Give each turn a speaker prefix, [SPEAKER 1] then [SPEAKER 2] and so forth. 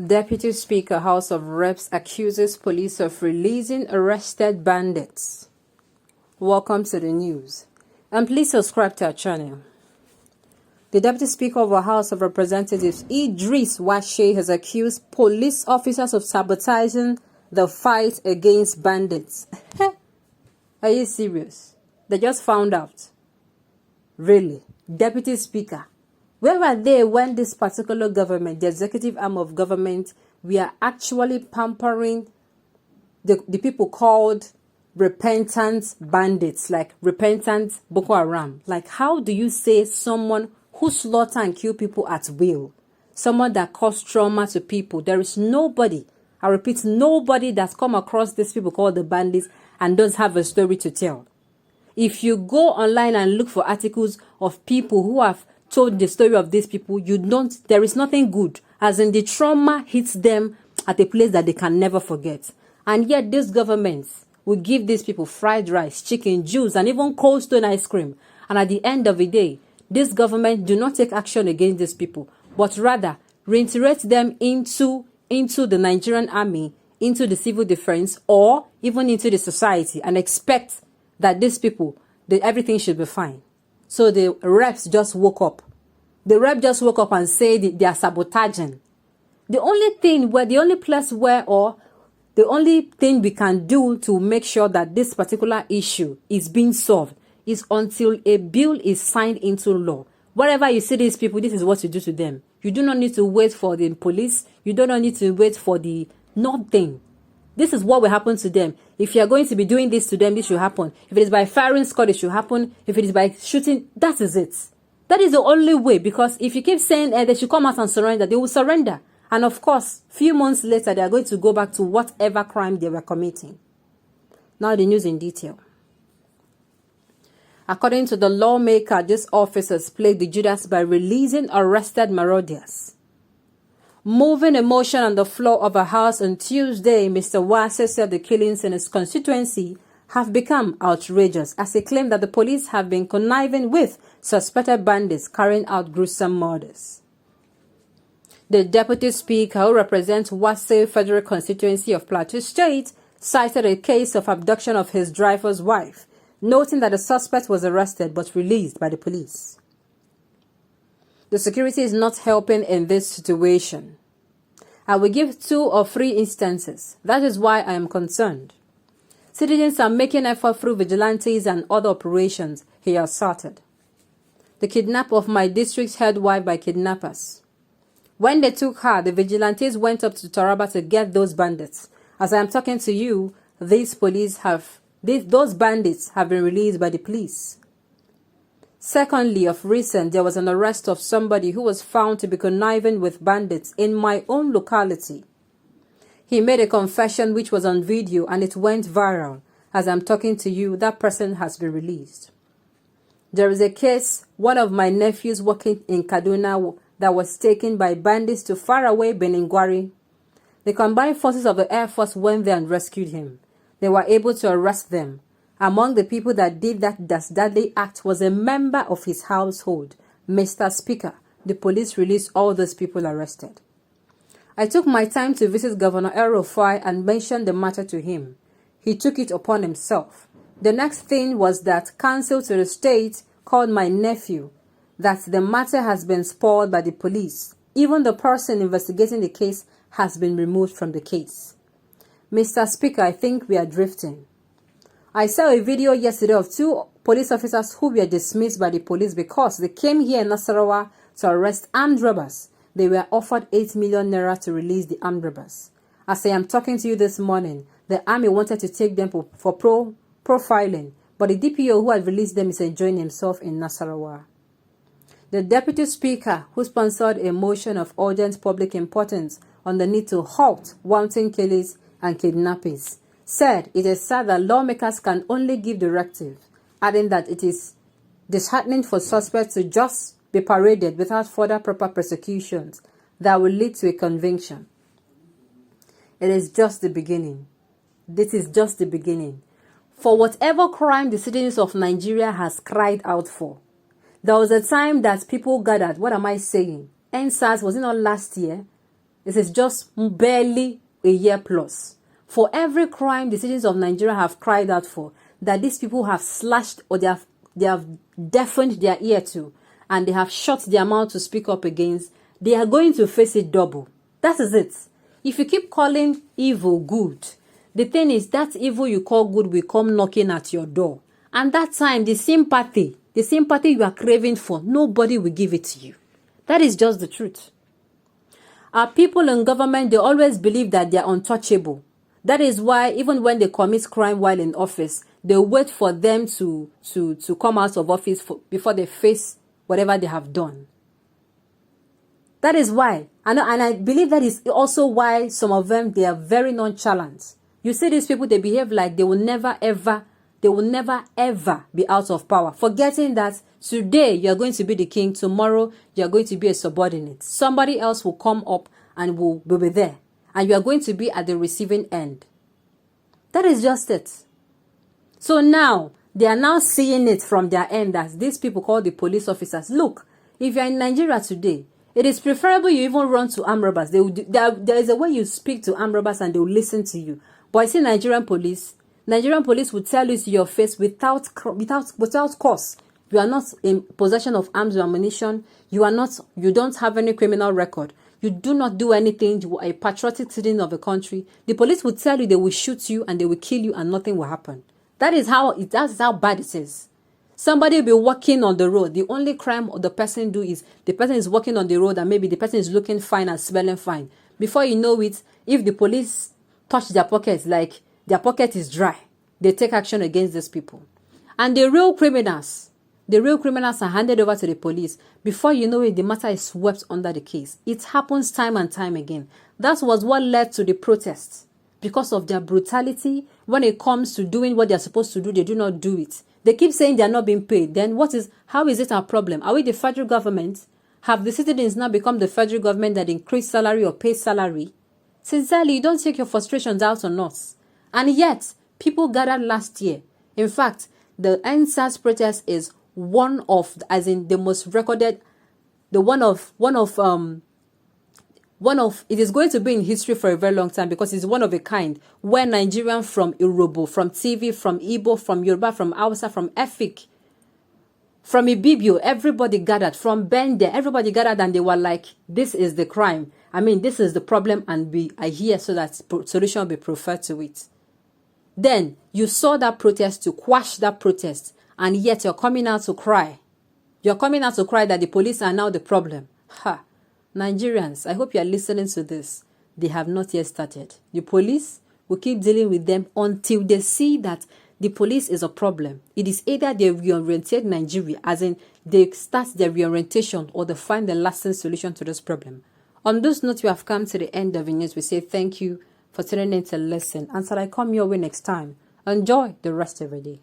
[SPEAKER 1] Deputy Speaker, House of Reps accuses police of releasing arrested bandits. Welcome to the news. And please subscribe to our channel. The Deputy Speaker of the House of Representatives, Idris Washe, has accused police officers of sabotaging the fight against bandits. Are you serious? They just found out. Really? Deputy Speaker. Where were they when this particular government, the executive arm of government, we are actually pampering the people called repentant bandits, like repentant Boko Haram? Like, how do you say someone who slaughter and kill people at will, someone that cause trauma to people? There is nobody, I repeat, nobody that's come across these people called the bandits and does have a story to tell. If you go online and look for articles of people who have told the story of these people, there is nothing good, as in the trauma hits them at a place that they can never forget. And yet this government will give these people fried rice, chicken, juice, and even Cold Stone ice cream. And at the end of the day, this government do not take action against these people, but rather reintegrate them into the Nigerian army, into the civil defense, or even into the society, and expect that these people, everything should be fine. So the reps just woke up. The rep just woke up and said they are sabotaging. The only thing we can do to make sure that this particular issue is being solved is until a bill is signed into law. Wherever you see these people, this is what you do to them. You do not need to wait for the police. You do not need to wait for the nothing. This is what will happen to them. If you are going to be doing this to them, this should happen. If it is by firing squad, it should happen. If it is by shooting, that is it. That is the only way, because if you keep saying they should come out and surrender, they will surrender. And of course, few months later, they are going to go back to whatever crime they were committing. Now the news in detail. According to the lawmaker, these officers played the Judas by releasing arrested marauders. Moving a motion on the floor of a house on Tuesday, Mr. Wase said the killings in his constituency have become outrageous, as he claimed that the police have been conniving with suspected bandits carrying out gruesome murders. The Deputy Speaker, who represents Wase Federal Constituency of Plateau State, cited a case of abduction of his driver's wife, noting that the suspect was arrested but released by the police. The security is not helping in this situation. I will give 2 or 3 instances. That is why I am concerned. Citizens are making effort through vigilantes and other operations, he asserted. The kidnap of my district's head wife by kidnappers. When they took her, the vigilantes went up to Taraba to get those bandits. As I am talking to you, those bandits have been released by the police. Secondly, of recent, there was an arrest of somebody who was found to be conniving with bandits in my own locality. He made a confession which was on video and it went viral. As I'm talking to you, that person has been released. There is a case, one of my nephews working in Kaduna that was taken by bandits to faraway Beningwari. The combined forces of the Air Force went there and rescued him. They were able to arrest them. Among the people that did that deadly act was a member of his household. Mr. Speaker, the police released all those people arrested. I took my time to visit Governor El-Rufai and mentioned the matter to him. He took it upon himself. The next thing was that counsel to the state called my nephew that the matter has been spoiled by the police. Even the person investigating the case has been removed from the case. Mr. Speaker, I think we are drifting. I saw a video yesterday of 2 police officers who were dismissed by the police because they came here in Nasarawa to arrest armed robbers. They were offered 8 million naira to release the armed robbers. As I am talking to you this morning, the army wanted to take them for profiling, but the DPO who had released them is enjoying himself in Nasarawa. The Deputy Speaker, who sponsored a motion of urgent public importance on the need to halt wanton killings and kidnappings, said it is sad that lawmakers can only give directive, adding that it is disheartening for suspects to just be paraded without further proper prosecutions that will lead to a conviction. It is just the beginning. This is just the beginning. For whatever crime the citizens of Nigeria has cried out for, there was a time that people gathered. What am I saying? NSAS, was it not last year? This is just barely a year plus. For every crime the citizens of Nigeria have cried out for, that these people have slashed or they have deafened their ear to, and they have shut their mouth to speak up against, they are going to face it double. That is it. If you keep calling evil good, the thing is that evil you call good will come knocking at your door. And that time, the sympathy you are craving for, nobody will give it to you. That is just the truth. Our people in government, they always believe that they are untouchable. That is why even when they commit crime while in office, they wait for them to come out of office before they face whatever they have done. That is why. And I believe that is also why some of them, they are very nonchalant. You see these people, they behave like they will never ever be out of power, forgetting that today you are going to be the king, tomorrow you are going to be a subordinate. Somebody else will come up and will be there, and you are going to be at the receiving end. That is just it. So now, they are now seeing it from their end as these people called the police officers. Look, if you are in Nigeria today, it is preferable you even run to armed robbers. There is a way you speak to armed robbers and they will listen to you. But I see Nigerian police will tell you to your face without cause. You are not in possession of arms or ammunition. You don't have any criminal record. You do not do anything. You are a patriotic citizen of the country. The police will tell you they will shoot you and they will kill you and nothing will happen. That's how bad it is. Somebody will be walking on the road. The only crime the person do is the person is walking on the road and maybe the person is looking fine and smelling fine. Before you know it, if the police touch their pockets, like their pocket is dry, they take action against these people. And the real criminals are handed over to the police. Before you know it, the matter is swept under the case. It happens time and time again. That was what led to the protests. Because of their brutality, when it comes to doing what they're supposed to do, they do not do it. They keep saying they're not being paid. Then how is it our problem? Are we the federal government? Have the citizens now become the federal government that increase salary or pay salary? Sincerely, you don't take your frustrations out on us. And yet, people gathered last year. In fact, the NSAS protest is one of, as in the most recorded, it is going to be in history for a very long time because it's one of a kind, where Nigerians from Irobo, from TV, from Igbo, from Yoruba, from Hausa, from Efik, from Ibibio, everybody gathered, from Bende, everybody gathered and they were like, this is the crime. I mean, this is the problem and we are here so that solution will be preferred to it. Then you saw that protest to quash that protest, and yet you're coming out to cry. You're coming out to cry that the police are now the problem. Ha! Nigerians, I hope you are listening to this. They have not yet started. The police will keep dealing with them until they see that the police is a problem. It is either they reorientate Nigeria, as in they start their reorientation, or they find the lasting solution to this problem. On this note, we have come to the end of the news. We say thank you for tuning in to listen. Until I come your way next time, enjoy the rest of your day.